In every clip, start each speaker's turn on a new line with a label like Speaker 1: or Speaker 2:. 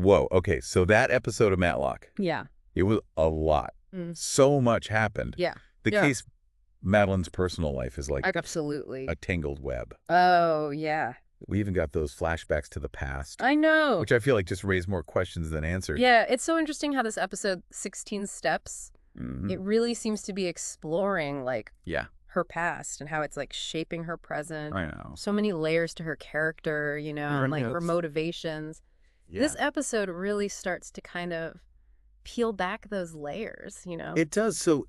Speaker 1: Whoa. Okay. So that episode of Matlock,
Speaker 2: Yeah.
Speaker 1: it was a lot. So much happened.
Speaker 2: Yeah.
Speaker 1: The case, Madeline's personal life is like
Speaker 2: Absolutely.
Speaker 1: a tangled web.
Speaker 2: Oh, yeah.
Speaker 1: We even got those flashbacks to the past.
Speaker 2: I know.
Speaker 1: Which I feel like just raised more questions than answers.
Speaker 2: Yeah, it's so interesting how this episode, 16 Steps, it really seems to be exploring, like, her past and how it's, like, shaping her present.
Speaker 1: I know.
Speaker 2: So many layers to her character, you know, and, like, her motivations. Yeah. This episode really starts to kind of peel back those layers, you know?
Speaker 1: It does. So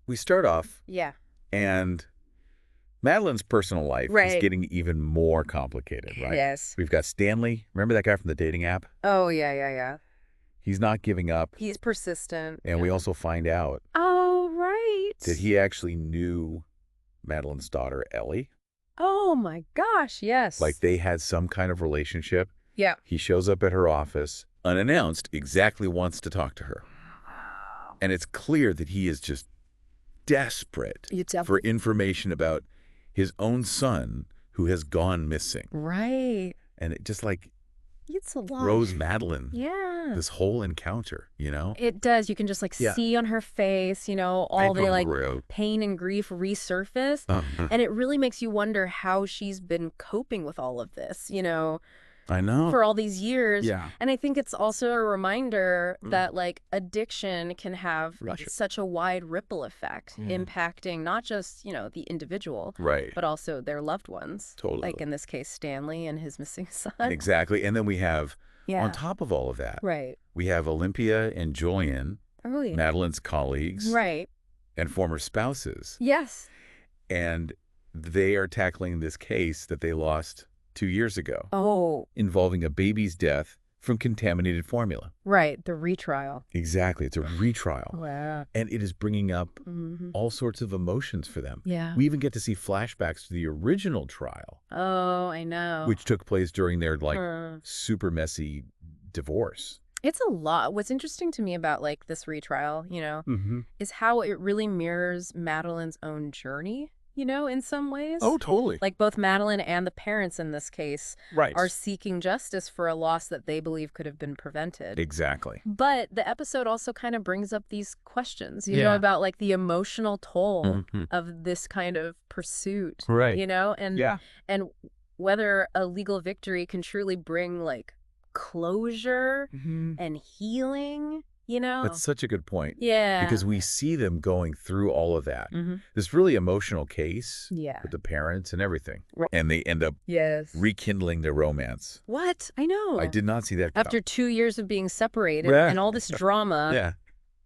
Speaker 1: we start off.
Speaker 2: Yeah.
Speaker 1: And Madeline's personal life is getting even more complicated, right?
Speaker 2: Yes.
Speaker 1: We've got Stanley. Remember that guy from the dating app?
Speaker 2: Oh, yeah.
Speaker 1: He's not giving up.
Speaker 2: He's persistent.
Speaker 1: And we also find out that he actually knew Madeline's daughter, Ellie.
Speaker 2: Oh, my gosh, yes.
Speaker 1: Like they had some kind of relationship.
Speaker 2: Yeah.
Speaker 1: He shows up at her office, unannounced, exactly wants to talk to her. And it's clear that he is just desperate for information about his own son who has gone missing.
Speaker 2: Right.
Speaker 1: And it just like
Speaker 2: it's a lot.
Speaker 1: throws Madeline.
Speaker 2: Yeah.
Speaker 1: This whole encounter, you know?
Speaker 2: It does. You can just like see on her face, you know, all the like pain and grief resurface. And it really makes you wonder how she's been coping with all of this, you know?
Speaker 1: I know.
Speaker 2: For all these years.
Speaker 1: Yeah.
Speaker 2: And I think it's also a reminder that like addiction can have such a wide ripple effect, impacting not just, you know, the individual, but also their loved ones.
Speaker 1: Totally.
Speaker 2: Like in this case, Stanley and his missing son.
Speaker 1: Exactly. And then we have, on top of all of that, we have Olympia and Julian, Madeline's colleagues, and former spouses.
Speaker 2: Yes.
Speaker 1: And they are tackling this case that they lost 2 years ago.
Speaker 2: Oh.
Speaker 1: Involving a baby's death from contaminated formula.
Speaker 2: Right. The retrial.
Speaker 1: Exactly. It's a retrial.
Speaker 2: Wow.
Speaker 1: And it is bringing up all sorts of emotions for them.
Speaker 2: Yeah.
Speaker 1: We even get to see flashbacks to the original trial.
Speaker 2: Oh, I know.
Speaker 1: Which took place during their like super messy divorce.
Speaker 2: It's a lot. What's interesting to me about like this retrial, you know, is how it really mirrors Madeline's own journey. You know, in some ways.
Speaker 1: Oh, totally.
Speaker 2: Like both Madeline and the parents in this case are seeking justice for a loss that they believe could have been prevented.
Speaker 1: Exactly.
Speaker 2: But the episode also kind of brings up these questions, you know, about like the emotional toll of this kind of pursuit.
Speaker 1: Right.
Speaker 2: You know, and whether a legal victory can truly bring like closure and healing. You know?
Speaker 1: That's such a good point.
Speaker 2: Yeah.
Speaker 1: Because we see them going through all of that. This really emotional case with the parents and everything. And they end up rekindling their romance.
Speaker 2: What? I know.
Speaker 1: I did not see that.
Speaker 2: After 2 years of being separated and all this drama,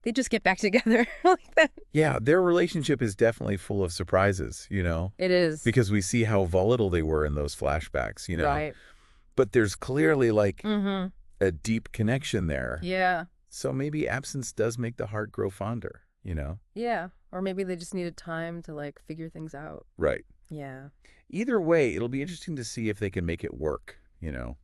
Speaker 2: they just get back together like that.
Speaker 1: Yeah, their relationship is definitely full of surprises, you know?
Speaker 2: It is.
Speaker 1: Because we see how volatile they were in those flashbacks, you know?
Speaker 2: Right.
Speaker 1: But there's clearly like a deep connection there.
Speaker 2: Yeah.
Speaker 1: So maybe absence does make the heart grow fonder, you know?
Speaker 2: Yeah. Or maybe they just needed time to, like, figure things out.
Speaker 1: Right.
Speaker 2: Yeah.
Speaker 1: Either way, it'll be interesting to see if they can make it work, you know?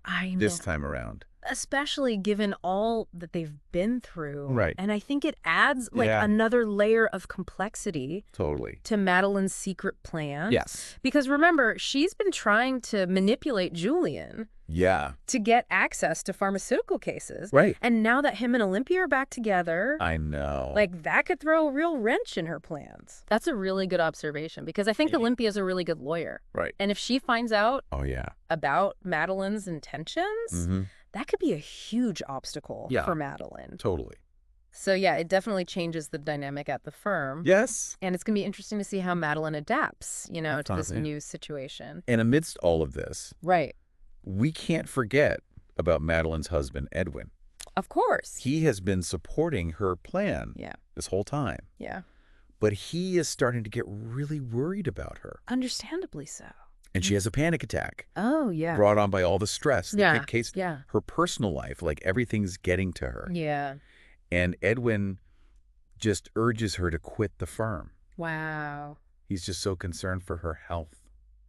Speaker 2: I know.
Speaker 1: This time around.
Speaker 2: Especially given all that they've been through.
Speaker 1: Right.
Speaker 2: And I think it adds, like, another layer of complexity.
Speaker 1: Totally.
Speaker 2: To Madeline's secret plan.
Speaker 1: Yes.
Speaker 2: Because remember, she's been trying to manipulate Julian.
Speaker 1: Yeah.
Speaker 2: To get access to pharmaceutical cases.
Speaker 1: Right.
Speaker 2: And now that him and Olympia are back together.
Speaker 1: I know.
Speaker 2: Like, that could throw a real wrench in her plans. That's a really good observation because I think Olympia's a really good lawyer.
Speaker 1: Right.
Speaker 2: And if she finds out
Speaker 1: about
Speaker 2: Madeline's intentions, that could be a huge obstacle for Madeline.
Speaker 1: Totally.
Speaker 2: So, yeah, it definitely changes the dynamic at the firm.
Speaker 1: Yes.
Speaker 2: And it's going to be interesting to see how Madeline adapts, you know, to this new situation.
Speaker 1: And amidst all of this.
Speaker 2: Right.
Speaker 1: We can't forget about Madeline's husband, Edwin.
Speaker 2: Of course.
Speaker 1: He has been supporting her plan this whole time.
Speaker 2: Yeah.
Speaker 1: But he is starting to get really worried about her.
Speaker 2: Understandably so.
Speaker 1: And she has a panic attack.
Speaker 2: Oh, yeah.
Speaker 1: Brought on by all the stress.
Speaker 2: The
Speaker 1: case, her personal life, like everything's getting to her.
Speaker 2: Yeah.
Speaker 1: And Edwin just urges her to quit the firm.
Speaker 2: Wow.
Speaker 1: He's just so concerned for her health.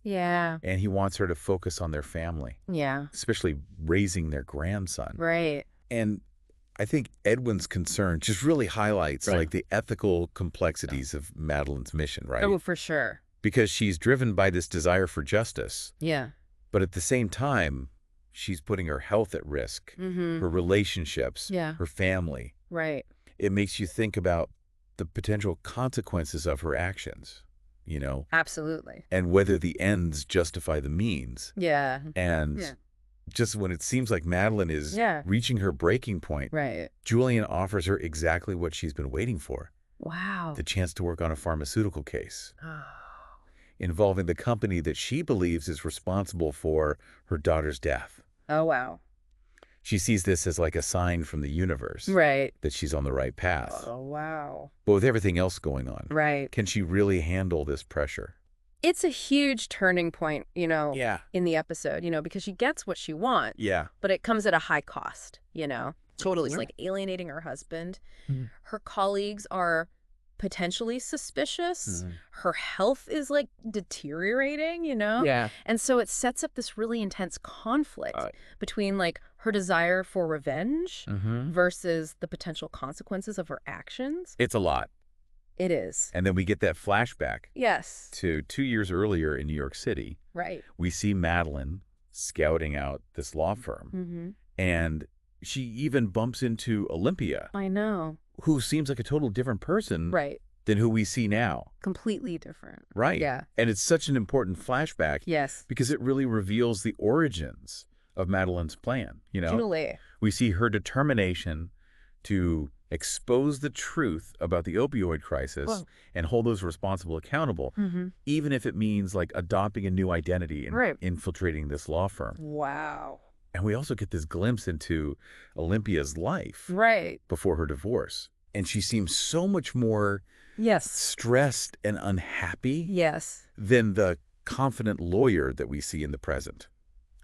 Speaker 2: Yeah.
Speaker 1: And he wants her to focus on their family.
Speaker 2: Yeah.
Speaker 1: Especially raising their grandson.
Speaker 2: Right.
Speaker 1: And I think Edwin's concern just really highlights like the ethical complexities of Madeline's mission, right?
Speaker 2: Oh, for sure.
Speaker 1: Because she's driven by this desire for justice.
Speaker 2: Yeah.
Speaker 1: But at the same time, she's putting her health at risk, her relationships, her family.
Speaker 2: Right.
Speaker 1: It makes you think about the potential consequences of her actions, you know?
Speaker 2: Absolutely.
Speaker 1: And whether the ends justify the means.
Speaker 2: Yeah.
Speaker 1: And just when it seems like Madeline is reaching her breaking point,
Speaker 2: right,
Speaker 1: Julian offers her exactly what she's been waiting for.
Speaker 2: Wow.
Speaker 1: The chance to work on a pharmaceutical case involving the company that she believes is responsible for her daughter's death.
Speaker 2: Oh, wow.
Speaker 1: She sees this as like a sign from the universe.
Speaker 2: Right.
Speaker 1: That she's on the right path.
Speaker 2: Oh, wow.
Speaker 1: But with everything else going on.
Speaker 2: Right.
Speaker 1: Can she really handle this pressure?
Speaker 2: It's a huge turning point, you know, in the episode, you know, because she gets what she wants.
Speaker 1: Yeah.
Speaker 2: But it comes at a high cost, you know. Totally. It's like alienating her husband. Her colleagues are potentially suspicious. Her health is like deteriorating, you know?
Speaker 3: Yeah.
Speaker 2: And so it sets up this really intense conflict between like her desire for revenge versus the potential consequences of her actions.
Speaker 1: It's a lot.
Speaker 2: It is.
Speaker 1: And then we get that flashback.
Speaker 2: Yes.
Speaker 1: To 2 years earlier in New York City.
Speaker 2: Right.
Speaker 1: We see Madeline scouting out this law firm. And she even bumps into Olympia.
Speaker 2: I know.
Speaker 1: Who seems like a total different person than who we see now.
Speaker 2: Completely different.
Speaker 1: Right.
Speaker 2: Yeah.
Speaker 1: And it's such an important flashback.
Speaker 2: Yes.
Speaker 1: Because it really reveals the origins of Madeline's plan. You know,
Speaker 2: Truly.
Speaker 1: We see her determination to expose the truth about the opioid crisis and hold those responsible accountable, even if it means like adopting a new identity and infiltrating this law firm.
Speaker 2: Wow.
Speaker 1: And we also get this glimpse into Olympia's life before her divorce. And she seems so much more stressed and unhappy than the confident lawyer that we see in the present.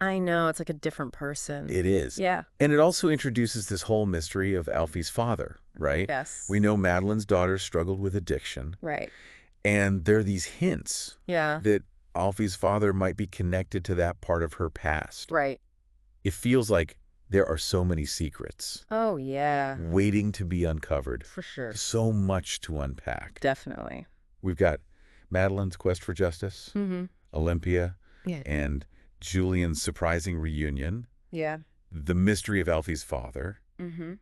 Speaker 2: I know. It's like a different person.
Speaker 1: It is.
Speaker 2: Yeah.
Speaker 1: And it also introduces this whole mystery of Alfie's father, right?
Speaker 2: Yes.
Speaker 1: We know Madeline's daughter struggled with addiction.
Speaker 2: Right.
Speaker 1: And there are these hints that Alfie's father might be connected to that part of her past.
Speaker 2: Right.
Speaker 1: It feels like there are so many secrets.
Speaker 2: Oh, yeah.
Speaker 1: Waiting to be uncovered.
Speaker 2: For sure.
Speaker 1: So much to unpack.
Speaker 2: Definitely.
Speaker 1: We've got Madeline's quest for justice, Olympia, and Julian's surprising reunion.
Speaker 2: Yeah.
Speaker 1: The mystery of Alfie's father. And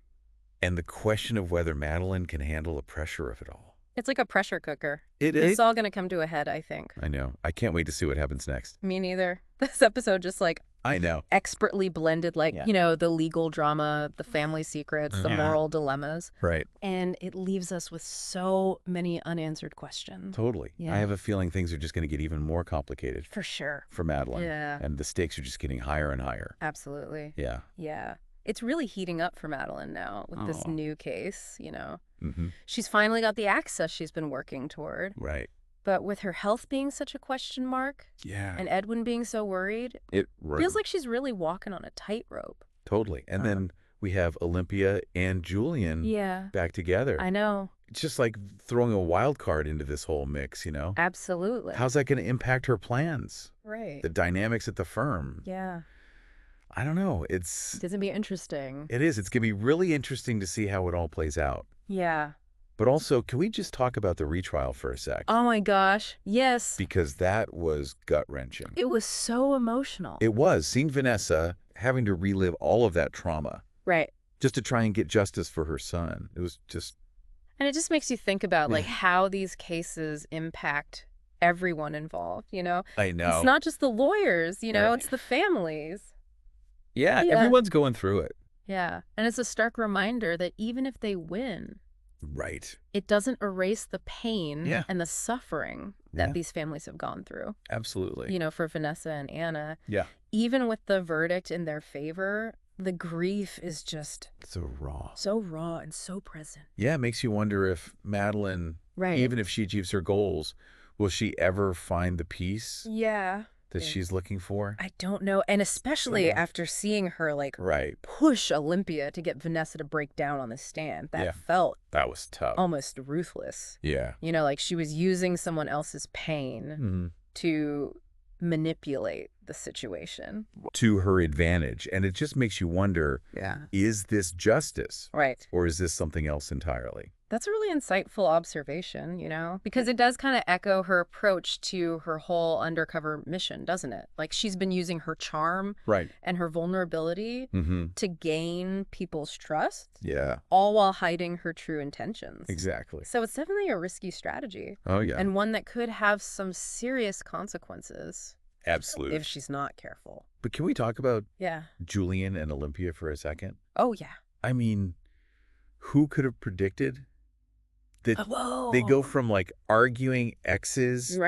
Speaker 1: the question of whether Madeline can handle the pressure of it all.
Speaker 2: It's like a pressure cooker.
Speaker 1: It is.
Speaker 2: It's all going to come to a head, I think.
Speaker 1: I know. I can't wait to see what happens next.
Speaker 2: Me neither. This episode just like
Speaker 1: I know.
Speaker 2: Expertly blended, like, you know, the legal drama, the family secrets, the moral dilemmas.
Speaker 1: Right.
Speaker 2: And it leaves us with so many unanswered questions.
Speaker 1: Totally. Yeah. I have a feeling things are just going to get even more complicated.
Speaker 2: For sure.
Speaker 1: For Madeline.
Speaker 2: Yeah.
Speaker 1: And the stakes are just getting higher and higher.
Speaker 2: Absolutely.
Speaker 1: Yeah.
Speaker 2: Yeah. It's really heating up for Madeline now with this new case, you know. She's finally got the access she's been working toward.
Speaker 1: Right.
Speaker 2: But with her health being such a question mark, and Edwin being so worried, it feels like she's really walking on a tightrope.
Speaker 1: Totally. And then we have Olympia and Julian back together.
Speaker 2: I know.
Speaker 1: It's just like throwing a wild card into this whole mix, you know?
Speaker 2: Absolutely.
Speaker 1: How's that going to impact her plans?
Speaker 2: Right.
Speaker 1: The dynamics at the firm.
Speaker 2: Yeah.
Speaker 1: I don't know. It's
Speaker 2: going to be interesting.
Speaker 1: It is. It's going to be really interesting to see how it all plays out.
Speaker 2: Yeah.
Speaker 1: But also, can we just talk about the retrial for a sec?
Speaker 2: Oh, my gosh. Yes.
Speaker 1: Because that was gut-wrenching.
Speaker 2: It was so emotional.
Speaker 1: It was. Seeing Vanessa having to relive all of that trauma.
Speaker 2: Right.
Speaker 1: Just to try and get justice for her son. It was just...
Speaker 2: And it just makes you think about, like, how these cases impact everyone involved, you know?
Speaker 1: I know.
Speaker 2: It's not just the lawyers, you know? It's the families.
Speaker 1: Yeah, everyone's going through it.
Speaker 2: Yeah. And it's a stark reminder that even if they win...
Speaker 1: Right.
Speaker 2: It doesn't erase the pain and the suffering that these families have gone through.
Speaker 1: Absolutely.
Speaker 2: You know, for Vanessa and Anna.
Speaker 1: Yeah.
Speaker 2: Even with the verdict in their favor, the grief is just...
Speaker 1: so raw.
Speaker 2: So raw and so present.
Speaker 1: Yeah, it makes you wonder if Madeline, even if she achieves her goals, will she ever find the peace?
Speaker 2: Yeah.
Speaker 1: That she's looking for?
Speaker 2: I don't know. And especially after seeing her, like, push Olympia to get Vanessa to break down on the stand. That felt...
Speaker 1: that was tough.
Speaker 2: Almost ruthless.
Speaker 1: Yeah.
Speaker 2: You know, like she was using someone else's pain to manipulate the situation.
Speaker 1: To her advantage. And it just makes you wonder, is this justice?
Speaker 2: Right.
Speaker 1: Or is this something else entirely?
Speaker 2: That's a really insightful observation, because it does kind of echo her approach to her whole undercover mission, doesn't it? Like she's been using her charm and her vulnerability to gain people's trust.
Speaker 1: Yeah.
Speaker 2: All while hiding her true intentions.
Speaker 1: Exactly.
Speaker 2: So it's definitely a risky strategy.
Speaker 1: Oh, yeah.
Speaker 2: And one that could have some serious consequences.
Speaker 1: Absolutely.
Speaker 2: If she's not careful.
Speaker 1: But can we talk about Julian and Olympia for a second?
Speaker 2: Oh, yeah.
Speaker 1: I mean, who could have predicted that they go from like arguing exes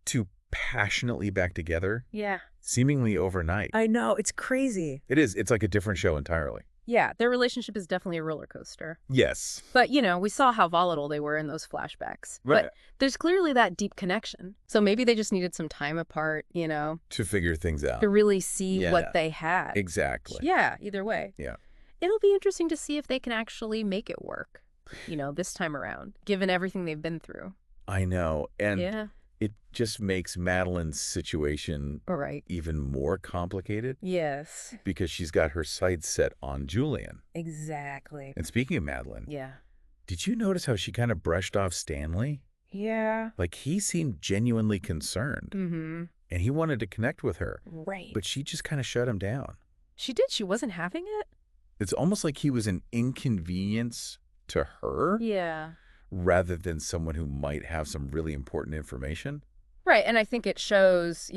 Speaker 1: to passionately back together?
Speaker 2: Yeah.
Speaker 1: Seemingly overnight.
Speaker 2: I know. It's crazy.
Speaker 1: It is. It's like a different show entirely.
Speaker 2: Yeah. Their relationship is definitely a roller coaster.
Speaker 1: Yes.
Speaker 2: But, we saw how volatile they were in those flashbacks.
Speaker 1: Right.
Speaker 2: But there's clearly that deep connection. So maybe they just needed some time apart,
Speaker 1: to figure things out.
Speaker 2: To really see what they had.
Speaker 1: Exactly.
Speaker 2: Yeah. Either way.
Speaker 1: Yeah.
Speaker 2: It'll be interesting to see if they can actually make it work. This time around, given everything they've been through.
Speaker 1: I know. And it just makes Madeline's situation even more complicated.
Speaker 2: Yes.
Speaker 1: Because she's got her sights set on Julian.
Speaker 2: Exactly.
Speaker 1: And speaking of Madeline.
Speaker 2: Yeah.
Speaker 1: Did you notice how she kind of brushed off Stanley?
Speaker 2: Yeah.
Speaker 1: Like he seemed genuinely concerned.
Speaker 2: Mm-hmm.
Speaker 1: And he wanted to connect with her.
Speaker 2: Right.
Speaker 1: But she just kind of shut him down.
Speaker 2: She did. She wasn't having it?
Speaker 1: It's almost like he was an inconvenience to her rather than someone who might have some really important information.
Speaker 2: Right. And I think it shows,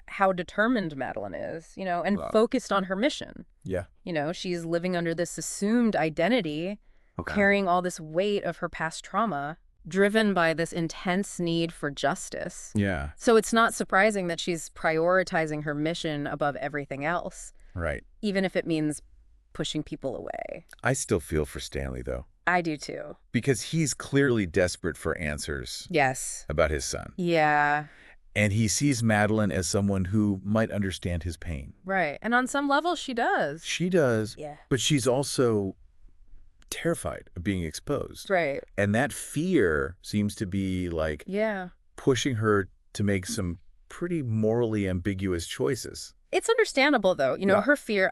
Speaker 2: how determined Madeline is, and focused on her mission.
Speaker 1: Yeah.
Speaker 2: She's living under this assumed identity, carrying all this weight of her past trauma, driven by this intense need for justice.
Speaker 1: Yeah.
Speaker 2: So it's not surprising that she's prioritizing her mission above everything else.
Speaker 1: Right.
Speaker 2: Even if it means pushing people away.
Speaker 1: I still feel for Stanley, though.
Speaker 2: I do, too.
Speaker 1: Because he's clearly desperate for answers.
Speaker 2: Yes.
Speaker 1: About his son.
Speaker 2: Yeah.
Speaker 1: And he sees Madeline as someone who might understand his pain.
Speaker 2: Right. And on some level, she does.
Speaker 1: She does.
Speaker 2: Yeah.
Speaker 1: But she's also terrified of being exposed.
Speaker 2: Right.
Speaker 1: And that fear seems to be like pushing her to make some pretty morally ambiguous choices.
Speaker 2: It's understandable, though. Her fear,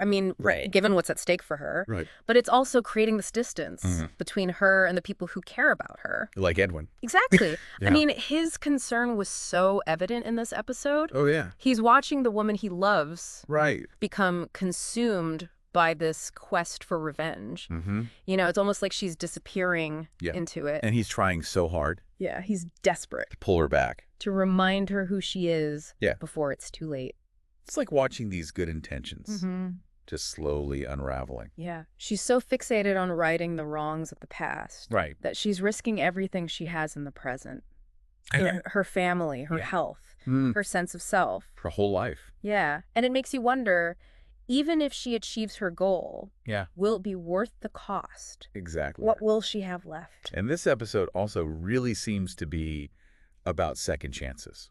Speaker 2: given what's at stake for her.
Speaker 1: Right.
Speaker 2: But it's also creating this distance between her and the people who care about her.
Speaker 1: Like Edwin.
Speaker 2: Exactly. Yeah. His concern was so evident in this episode.
Speaker 1: Oh, yeah.
Speaker 2: He's watching the woman he loves become consumed by this quest for revenge.
Speaker 1: Mm-hmm.
Speaker 2: It's almost like she's disappearing into it.
Speaker 1: And he's trying so hard.
Speaker 2: Yeah, he's desperate.
Speaker 1: To pull her back.
Speaker 2: To remind her who she is before it's too late.
Speaker 1: It's like watching these good intentions just slowly unraveling.
Speaker 2: Yeah. She's so fixated on righting the wrongs of the past that she's risking everything she has in the present. Her family, her health, her sense of self.
Speaker 1: Her whole life.
Speaker 2: Yeah. And it makes you wonder, even if she achieves her goal, will it be worth the cost?
Speaker 1: Exactly.
Speaker 2: What will she have left?
Speaker 1: And this episode also really seems to be about second chances.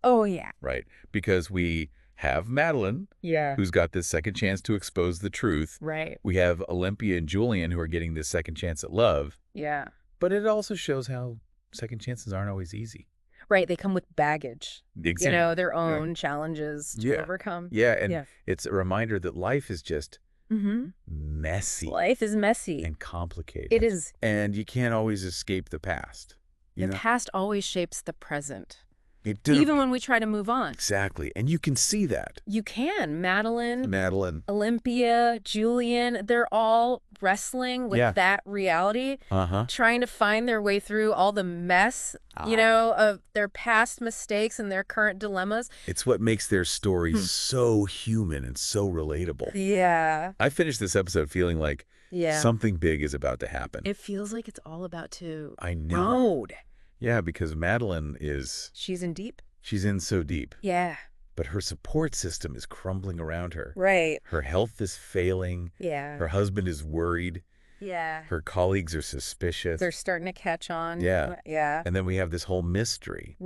Speaker 2: Oh, yeah.
Speaker 1: Right. Because we have Madeline, who's got this second chance to expose the truth.
Speaker 2: Right.
Speaker 1: We have Olympia and Julian, who are getting this second chance at love.
Speaker 2: Yeah.
Speaker 1: But it also shows how second chances aren't always easy.
Speaker 2: Right. They come with baggage.
Speaker 1: Exactly.
Speaker 2: Their own challenges to overcome.
Speaker 1: Yeah. And it's a reminder that life is just messy.
Speaker 2: Life is messy.
Speaker 1: And complicated.
Speaker 2: It is.
Speaker 1: And you can't always escape the past.
Speaker 2: The past always shapes the present.
Speaker 1: It did.
Speaker 2: Even when we try to move on.
Speaker 1: Exactly. And you can see that.
Speaker 2: You can. Madeline, Olympia, Julian, they're all wrestling with that reality, trying to find their way through all the mess, of their past mistakes and their current dilemmas.
Speaker 1: It's what makes their stories so human and so relatable.
Speaker 2: Yeah.
Speaker 1: I finished this episode feeling like something big is about to happen.
Speaker 2: It feels like it's all about to
Speaker 1: explode. Yeah, because Madeline
Speaker 2: she's in deep.
Speaker 1: She's in so deep.
Speaker 2: Yeah.
Speaker 1: But her support system is crumbling around her.
Speaker 2: Right.
Speaker 1: Her health is failing.
Speaker 2: Yeah.
Speaker 1: Her husband is worried.
Speaker 2: Yeah.
Speaker 1: Her colleagues are suspicious.
Speaker 2: They're starting to catch on.
Speaker 1: Yeah.
Speaker 2: Yeah.
Speaker 1: And then we have this whole mystery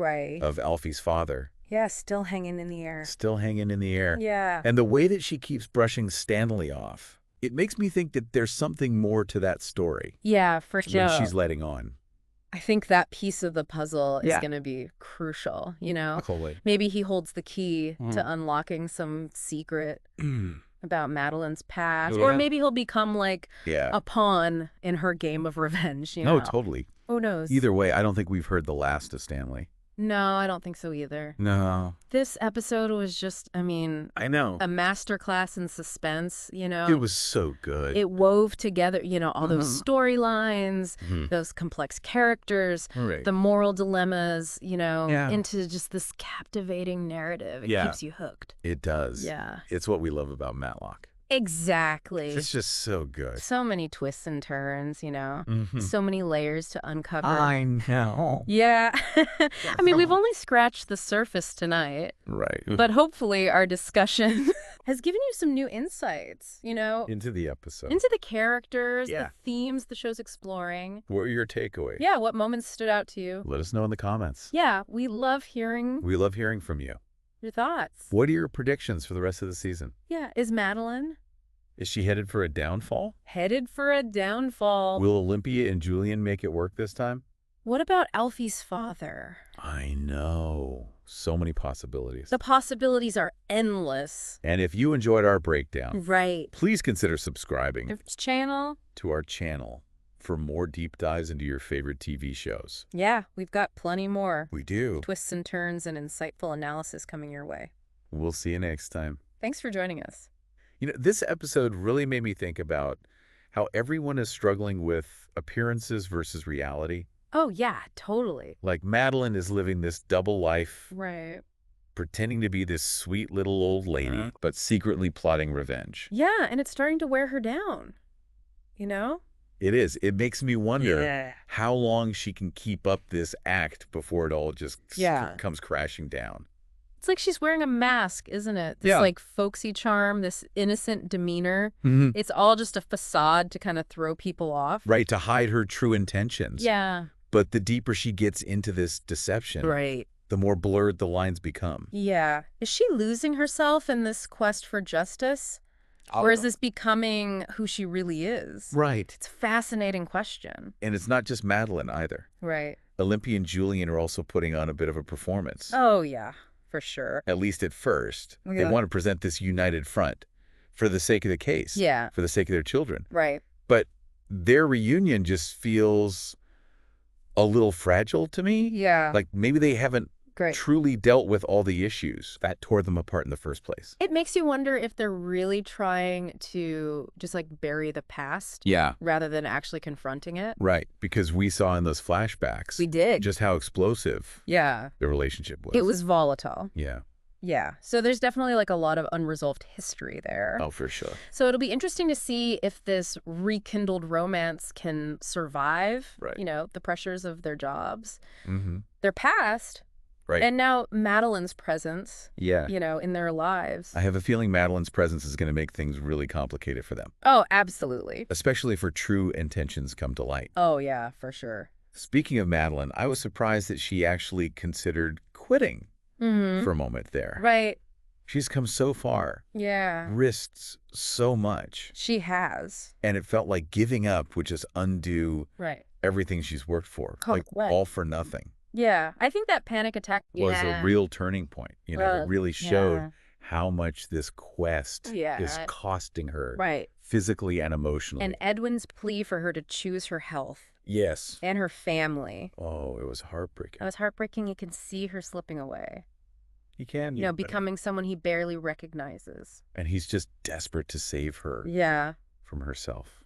Speaker 1: of Alfie's father.
Speaker 2: Yeah, still hanging in the air.
Speaker 1: Still hanging in the air.
Speaker 2: Yeah.
Speaker 1: And the way that she keeps brushing Stanley off, it makes me think that there's something more to that story.
Speaker 2: Yeah, for sure.
Speaker 1: When she's letting on.
Speaker 2: I think that piece of the puzzle is going to be crucial, you know?
Speaker 1: Totally.
Speaker 2: Maybe he holds the key to unlocking some secret about Madeline's past. Or maybe he'll become like a pawn in her game of revenge, you know?
Speaker 1: No, totally.
Speaker 2: Who knows?
Speaker 1: Either way, I don't think we've heard the last of Stanley.
Speaker 2: No, I don't think so either.
Speaker 1: No.
Speaker 2: This episode was just, I mean...
Speaker 1: I know.
Speaker 2: A masterclass in suspense, you know?
Speaker 1: It was so good.
Speaker 2: It wove together, you know, all those storylines, those complex characters, the moral dilemmas, you know, into just this captivating narrative. It keeps you hooked.
Speaker 1: It does.
Speaker 2: Yeah.
Speaker 1: It's what we love about Matlock.
Speaker 2: Exactly.
Speaker 1: It's just so good.
Speaker 2: So many twists and turns, you know, so many layers to uncover.
Speaker 1: I know.
Speaker 2: Yeah. I mean, we've only scratched the surface tonight.
Speaker 1: Right.
Speaker 2: But hopefully our discussion has given you some new insights, you know.
Speaker 1: Into the episode.
Speaker 2: Into the characters, the themes the show's exploring.
Speaker 1: What were your takeaways?
Speaker 2: Yeah, what moments stood out to you?
Speaker 1: Let us know in the comments.
Speaker 2: Yeah, we love hearing.
Speaker 1: We love hearing from you.
Speaker 2: Your thoughts.
Speaker 1: What are your predictions for the rest of the season?
Speaker 2: Yeah, is Madeline?
Speaker 1: Is she headed for a downfall?
Speaker 2: Headed for a downfall.
Speaker 1: Will Olympia and Julian make it work this time?
Speaker 2: What about Alfie's father?
Speaker 1: I know. So many possibilities.
Speaker 2: The possibilities are endless.
Speaker 1: And if you enjoyed our breakdown, please consider subscribing to our channel for more deep dives into your favorite TV shows.
Speaker 2: Yeah, we've got plenty more.
Speaker 1: We do.
Speaker 2: Twists and turns and insightful analysis coming your way.
Speaker 1: We'll see you next time.
Speaker 2: Thanks for joining us.
Speaker 1: You know, this episode really made me think about how everyone is struggling with appearances versus reality.
Speaker 2: Oh, yeah, totally.
Speaker 1: Like Madeline is living this double life.
Speaker 2: Right.
Speaker 1: Pretending to be this sweet little old lady, but secretly plotting revenge.
Speaker 2: Yeah, and it's starting to wear her down, you know?
Speaker 1: It is. It makes me wonder how long she can keep up this act before it all just comes crashing down.
Speaker 2: It's like she's wearing a mask, isn't it? This like folksy charm, this innocent demeanor. It's all just a facade to kind of throw people off.
Speaker 1: Right, to hide her true intentions.
Speaker 2: Yeah.
Speaker 1: But the deeper she gets into this deception, the more blurred the lines become.
Speaker 2: Yeah. Is she losing herself in this quest for justice? Or is this becoming who she really is?
Speaker 1: Right.
Speaker 2: It's a fascinating question.
Speaker 1: And it's not just Madeline either.
Speaker 2: Right.
Speaker 1: Olympia and Julian are also putting on a bit of a performance.
Speaker 2: Oh, yeah, for sure.
Speaker 1: At least at first. They want to present this united front for the sake of the case.
Speaker 2: Yeah.
Speaker 1: For the sake of their children.
Speaker 2: Right.
Speaker 1: But their reunion just feels a little fragile to me.
Speaker 2: Yeah.
Speaker 1: Like maybe they haven't truly dealt with all the issues that tore them apart in the first place.
Speaker 2: It makes you wonder if they're really trying to just like bury the past.
Speaker 1: Yeah.
Speaker 2: Rather than actually confronting it.
Speaker 1: Right. Because we saw in those flashbacks.
Speaker 2: We did.
Speaker 1: Just how explosive.
Speaker 2: Yeah.
Speaker 1: The relationship was.
Speaker 2: It was volatile.
Speaker 1: Yeah.
Speaker 2: Yeah. So there's definitely like a lot of unresolved history there.
Speaker 1: Oh, for sure.
Speaker 2: So it'll be interesting to see if this rekindled romance can survive, you know, the pressures of their jobs, their past.
Speaker 1: Right.
Speaker 2: And now Madeline's presence,
Speaker 1: you
Speaker 2: know, in their lives.
Speaker 1: I have a feeling Madeline's presence is going to make things really complicated for them.
Speaker 2: Oh, absolutely.
Speaker 1: Especially if her true intentions come to light.
Speaker 2: Oh, yeah, for sure.
Speaker 1: Speaking of Madeline, I was surprised that she actually considered quitting for a moment there.
Speaker 2: Right.
Speaker 1: She's come so far.
Speaker 2: Yeah.
Speaker 1: Risked so much.
Speaker 2: She has.
Speaker 1: And it felt like giving up would just undo everything she's worked for. Like all for nothing.
Speaker 2: Yeah, I think that panic attack
Speaker 1: was a real turning point. You know, it really showed how much this quest is costing her physically and emotionally.
Speaker 2: And Edwin's plea for her to choose her health.
Speaker 1: Yes.
Speaker 2: And her family.
Speaker 1: Oh, it was heartbreaking.
Speaker 2: It was heartbreaking. You can see her slipping away.
Speaker 1: He can.
Speaker 2: You know, becoming someone he barely recognizes.
Speaker 1: And he's just desperate to save her.
Speaker 2: Yeah.
Speaker 1: From herself.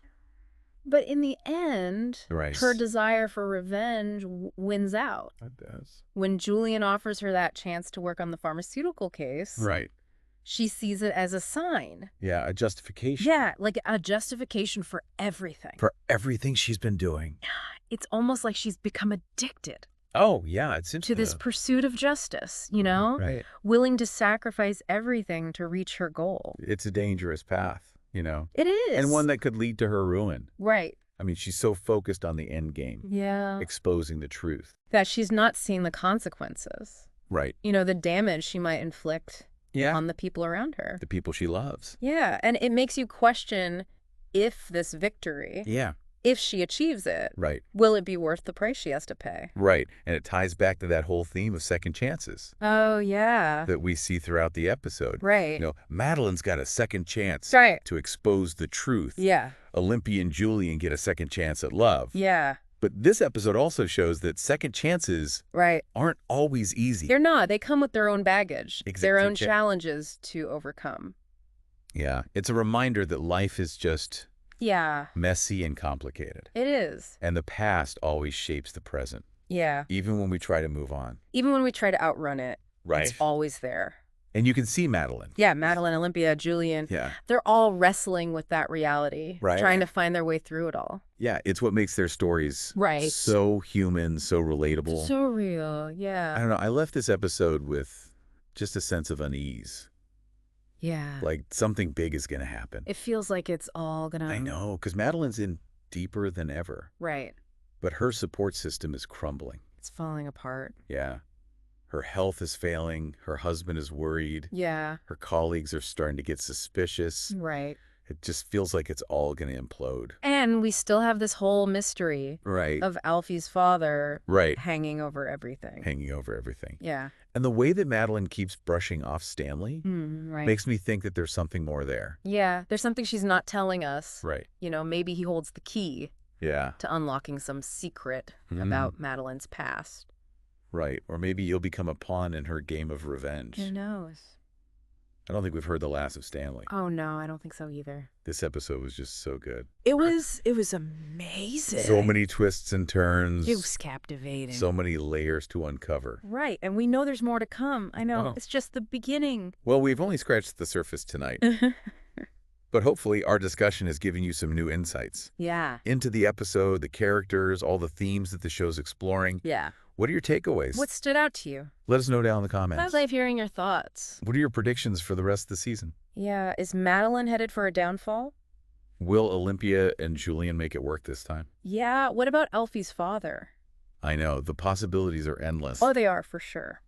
Speaker 2: But in the end, her desire for revenge wins out.
Speaker 1: It does.
Speaker 2: When Julian offers her that chance to work on the pharmaceutical case, she sees it as a sign.
Speaker 1: Yeah, a justification.
Speaker 2: Yeah, like a justification for everything.
Speaker 1: For everything she's been doing.
Speaker 2: It's almost like she's become addicted.
Speaker 1: Oh, yeah. It's
Speaker 2: to this pursuit of justice, you know?
Speaker 1: Right.
Speaker 2: Willing to sacrifice everything to reach her goal.
Speaker 1: It's a dangerous path. You know?
Speaker 2: It is.
Speaker 1: And one that could lead to her ruin.
Speaker 2: Right.
Speaker 1: I mean, she's so focused on the end game.
Speaker 2: Yeah.
Speaker 1: Exposing the truth.
Speaker 2: That she's not seeing the consequences.
Speaker 1: Right.
Speaker 2: You know, the damage she might inflict on the people around her.
Speaker 1: The people she loves.
Speaker 2: Yeah. And it makes you question if this victory, if she achieves it,
Speaker 1: Right.
Speaker 2: will it be worth the price she has to pay?
Speaker 1: Right. And it ties back to that whole theme of second chances.
Speaker 2: Oh, yeah.
Speaker 1: That we see throughout the episode.
Speaker 2: Right.
Speaker 1: Madeline's got a second chance to expose the truth.
Speaker 2: Yeah.
Speaker 1: Olympia and Julian get a second chance at love.
Speaker 2: Yeah.
Speaker 1: But this episode also shows that second chances aren't always easy.
Speaker 2: They're not. They come with their own baggage, their own challenges to overcome.
Speaker 1: Yeah. It's a reminder that life is just messy and complicated.
Speaker 2: It is.
Speaker 1: And the past always shapes the present.
Speaker 2: Yeah.
Speaker 1: Even when we try to move on.
Speaker 2: Even when we try to outrun it. It's always there.
Speaker 1: And you can see Madeline.
Speaker 2: Yeah, Madeline, Olympia, Julian.
Speaker 1: Yeah.
Speaker 2: They're all wrestling with that reality. Trying to find their way through it all.
Speaker 1: Yeah, it's what makes their stories so human, so relatable.
Speaker 2: So real, yeah.
Speaker 1: I don't know, I left this episode with just a sense of unease.
Speaker 2: Yeah.
Speaker 1: Like something big is going to happen.
Speaker 2: It feels like it's all going to...
Speaker 1: I know, because Madeline's in deeper than ever.
Speaker 2: Right.
Speaker 1: But her support system is crumbling.
Speaker 2: It's falling apart.
Speaker 1: Yeah. Her health is failing. Her husband is worried.
Speaker 2: Yeah.
Speaker 1: Her colleagues are starting to get suspicious.
Speaker 2: Right.
Speaker 1: It just feels like it's all going to implode.
Speaker 2: And we still have this whole mystery of Alfie's father hanging over everything.
Speaker 1: Hanging over everything.
Speaker 2: Yeah.
Speaker 1: And the way that Madeline keeps brushing off Stanley makes me think that there's something more there.
Speaker 2: Yeah. There's something she's not telling us.
Speaker 1: Right.
Speaker 2: Maybe he holds the key to unlocking some secret about Madeline's past.
Speaker 1: Right. Or maybe you'll become a pawn in her game of revenge.
Speaker 2: Who knows?
Speaker 1: I don't think we've heard the last of Stanley.
Speaker 2: Oh, no, I don't think so either.
Speaker 1: This episode was just so good.
Speaker 2: It was amazing.
Speaker 1: So many twists and turns.
Speaker 2: It was captivating.
Speaker 1: So many layers to uncover.
Speaker 2: Right. And we know there's more to come. I know. It's just the beginning.
Speaker 1: Well, we've only scratched the surface tonight. But hopefully our discussion has given you some new insights.
Speaker 2: Yeah.
Speaker 1: Into the episode, the characters, all the themes that the show's exploring.
Speaker 2: Yeah.
Speaker 1: What are your takeaways?
Speaker 2: What stood out to you?
Speaker 1: Let us know down in the comments.
Speaker 2: I love hearing your thoughts.
Speaker 1: What are your predictions for the rest of the season?
Speaker 2: Yeah. Is Madeline headed for a downfall?
Speaker 1: Will Olympia and Julian make it work this time?
Speaker 2: Yeah. What about Alfie's father?
Speaker 1: I know. The possibilities are endless.
Speaker 2: Oh, they are for sure.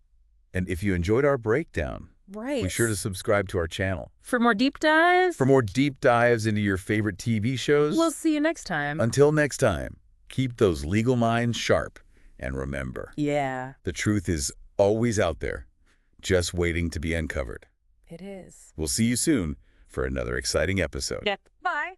Speaker 1: And if you enjoyed our breakdown, be sure to subscribe to our channel.
Speaker 2: For more deep dives?
Speaker 1: For more deep dives into your favorite TV shows.
Speaker 2: We'll see you next time.
Speaker 1: Until next time, keep those legal minds sharp. And remember, the truth is always out there, just waiting to be uncovered.
Speaker 2: It is.
Speaker 1: We'll see you soon for another exciting episode.
Speaker 2: Yeah. Bye.